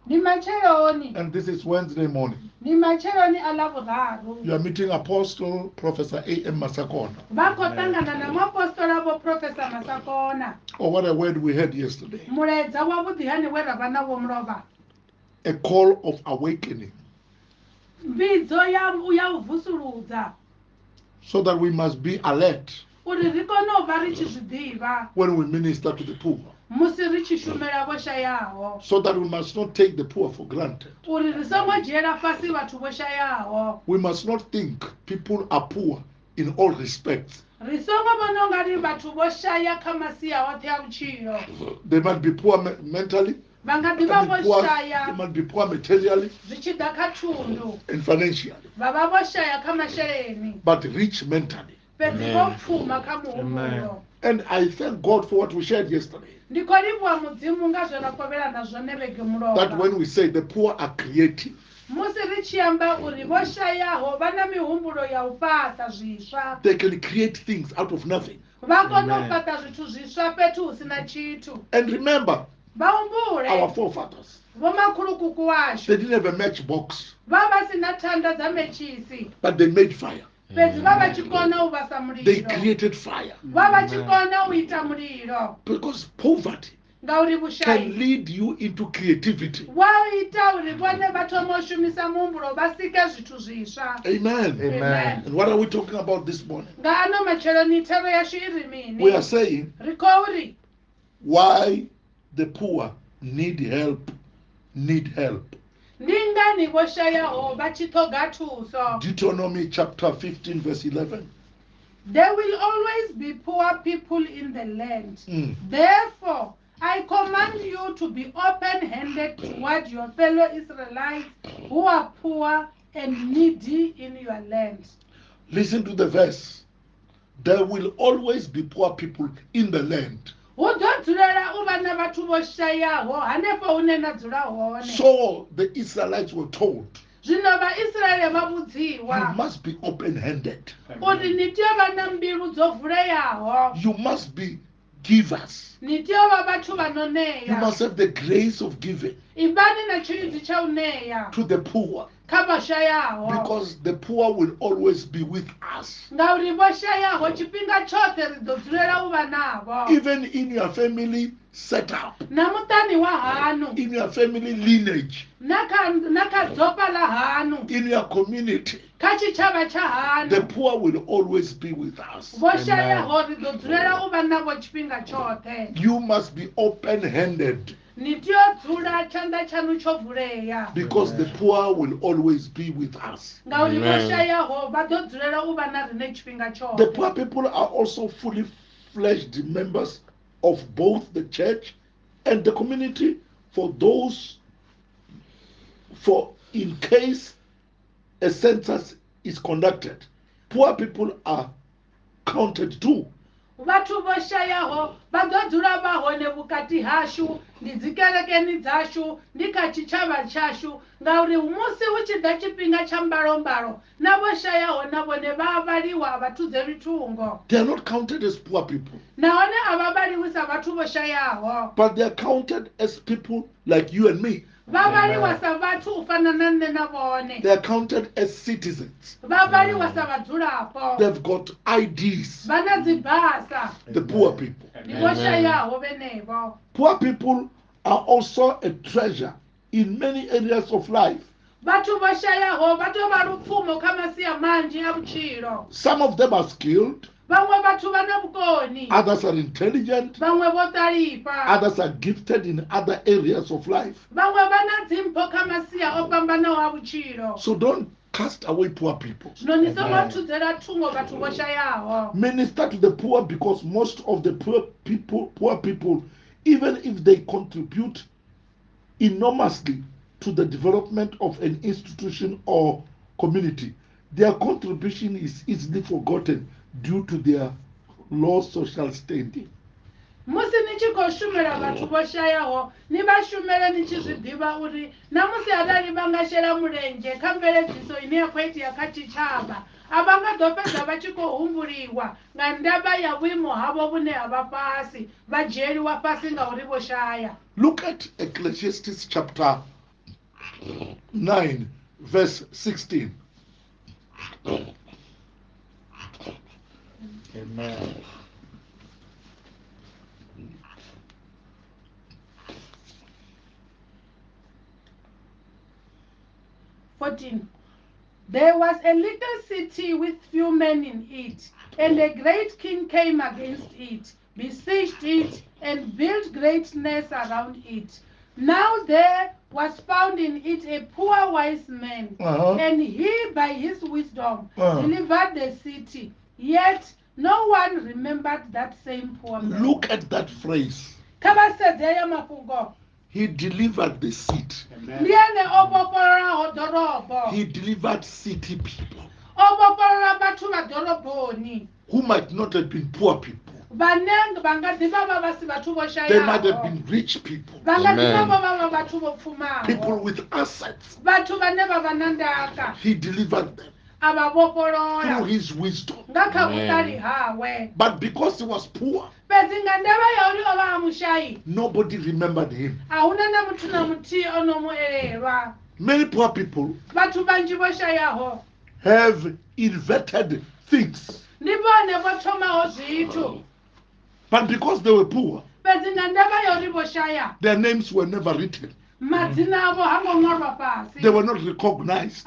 And this is Wednesday morning. You are meeting Apostle Professor A.M. Masakona. Oh, what a word we had yesterday. A call of awakening. So that we must be alert when we minister to the poor. So that we must not take the poor for granted. We must not think people are poor in all respects. They might be poor mentally. They might be poor materially and financially, but rich mentally. Amen. Amen. And I thank God for what we shared yesterday. That when we say the poor are creative, they can create things out of nothing. Amen. And remember, our forefathers, they didn't have a matchbox, but they made fire. They created fire. Because poverty can lead you into creativity. Amen. Amen. And what are we talking about this morning? We are saying why the poor need help. Deuteronomy chapter 15 verse 11. There will always be poor people in the land. Therefore, I command you to be open-handed toward your fellow Israelites who are poor and needy in your land. Listen to the verse. There will always be poor people in the land. So the Israelites were told, you must be open-handed. You must be givers. You must have the grace of giving to the poor. Because the poor will always be with us. Even in your family setup, in your family lineage, in your community, the poor will always be with us. Amen. You must be open-handed. Because the poor will always be with us. Amen. The poor people are also fully fledged members of both the church and the community for in case a census is conducted. Poor people are counted too. Vhathu vho shayaho vha ḓo dzula vha hone vhukati hashu ndi dzikerekeni dzashu ndi kha tshitshavha tshashu ngauri musi hu tshi ḓa tshifhinga tsha mbalombalo na vho shayaho na vhone vha vhaliwa vhathu dze thungo. They are not counted as poor people. Nahone a vha vhaliwi sa vhathu vho shayaho. But they are counted as people like you and me. They are counted as citizens. They've got IDs. The poor people. Amen. Poor people are also a treasure in many areas of life. Some of them are skilled. Others are intelligent. Others are gifted in other areas of life. So don't cast away poor people. Amen. Minister to the poor, because most of the poor people, even if they contribute enormously to the development of an institution or community, their contribution is easily forgotten due to their low social standing. Musi ni tshi khou shumela vhathu vho shayaho ni vha shumele ni tshi zwiḓivha uri namusi arali vha nga shela mulenzhe kha mveledziso ine ya khou itea kha tshitshavha a vha nga ḓo fhedza vha tshi khou humbuliwa nga ndavha ya vhuimo havho vhune ha vha fhasi vha dzhieliwa fhasi ngauri vho shaya. Look at Ecclesiastes chapter 9 verse 16. Amen. There was a little city with few men in it, and a great king came against it, besieged it, and built great nests around it. Now there was found in it a poor wise man, and he by his wisdom delivered the city. Yet no one remembered that same poor man. Look at that phrase. He delivered the city. He delivered city people who might not have been poor people. They might have been rich people. People with assets. He delivered them through his wisdom. But because he was poor, nobody remembered him. Many poor people have invented things. But because they were poor, their names were never written. They were not recognized.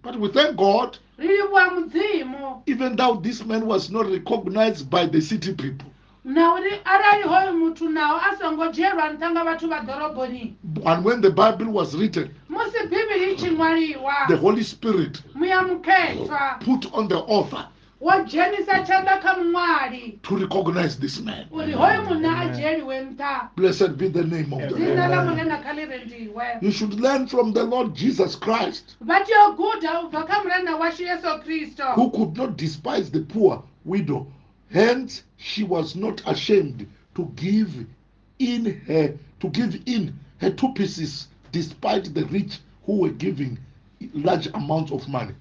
But we thank God, even though this man was not recognized by the city people. And when the Bible was written, the Holy Spirit put on the author to recognize this man. Blessed be the name of the Lord. You should learn from the Lord Jesus Christ, who could not despise the poor widow. Hence, she was not ashamed to give in her 2 pieces, despite the rich who were giving large amounts of money.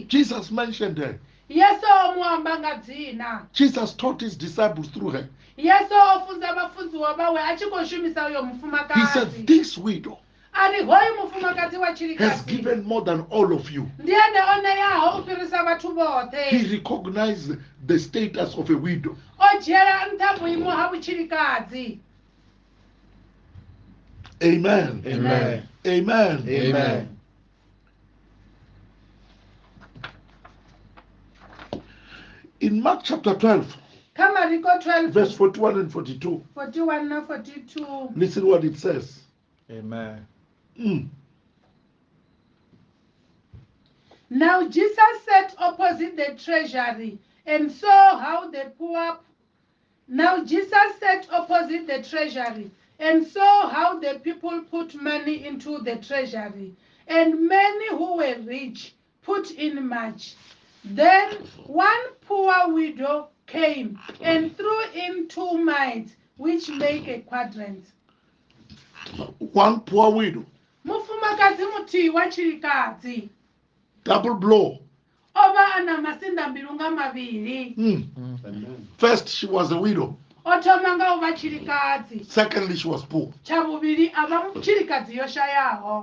Jesus mentioned her. Jesus taught his disciples through her. He said, this widow has given more than all of you. He recognized the status of a widow. Amen. Amen. Amen. Amen. In Mark chapter 12, verse 41 and 42, listen what it says. Amen. Now Jesus sat opposite the treasury and saw how the poor. Now Jesus sat opposite the treasury and saw how the people put money into the treasury, and many who were rich put in much. Then one poor widow came and threw in 2 mites, which make a quadrant. One poor widow. Double blow. First, she was a widow. Secondly, she was poor.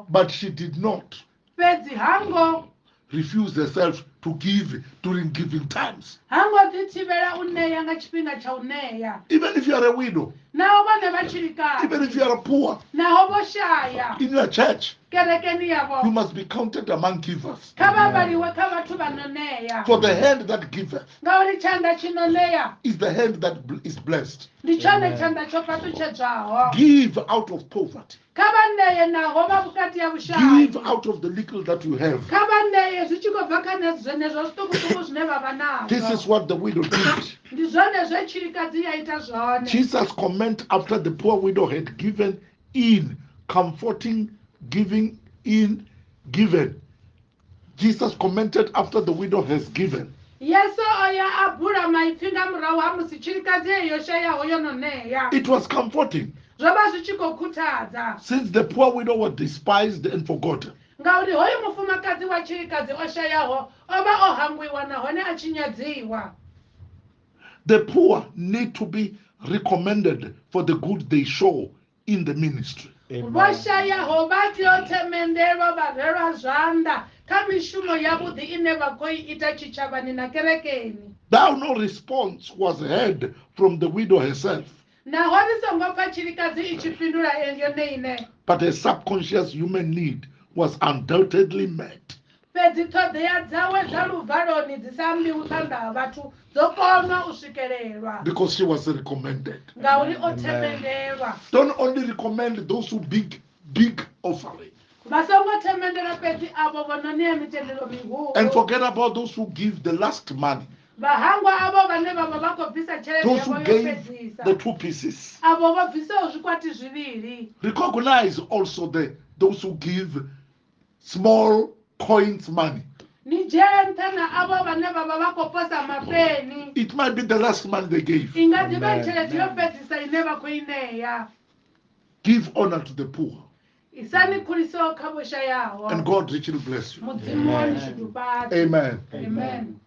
But she did not refuse herself to give during giving times. Even if you are a widow, even if you are poor, in your church, you must be counted among givers. For the hand that giveth is the hand that is blessed. Amen. Give out of poverty. Give out of the little that you have. This is what the widow did. Jesus' comment after the poor widow had given in, comforting, giving in, given. Jesus commented after the widow has given. It was comforting. zvoba zvi tshi khou khuthadza Since the poor widow was despised and forgotten, ngauri hoyu mufumakadzi wa tshilikadzi o shayaho o vha o hangwiwa nahone a tshi nyadziwa. the poor need to be recommended for the good they show in the ministry. Vho shayaho vha tea u themendelwa vha rwelwa zwanḓa kha mishumo yavhuḓi ine vha khou i ita tshitshavhani na kerekeni. Now no response was heard from the widow herself, Naho ri songo pfa tshilikadzi i tshi fhindula yone iṋe, but a subconscious human need was undoubtedly met. fhedzi ṱhoḓea dzawe dza luvaloni dzi sa ambiwi phanḓa ha vhathu dzo kona u swikelelwa Because she was recommended. ngauri o themendelwa. Don't only recommend those who big offering, Vha songo themendela fhedzi avho vho no ṋea mitendelo mihulu, and forget about those who give the last money, vhahangwa avho vhane vha vha vha khou bvisa tshelede those who yavho yo gave fhedzisa, the 2 pieces. avho vho bvisaho zwikwati zwivhili. Recognize also those who give small coins money. Ni dzhiele nṱha na avho vhane vha vha vha khou posa mapeni. It might be the last money they gave. I nga ḓi vha tshelede yo fhedzisa ine vha khou i ṋea. Give honor to the poor, Isani khuliso kha vho shayaho. and God richly bless you. Mudzimu wa ni tshidufhadze. Amen. Amen.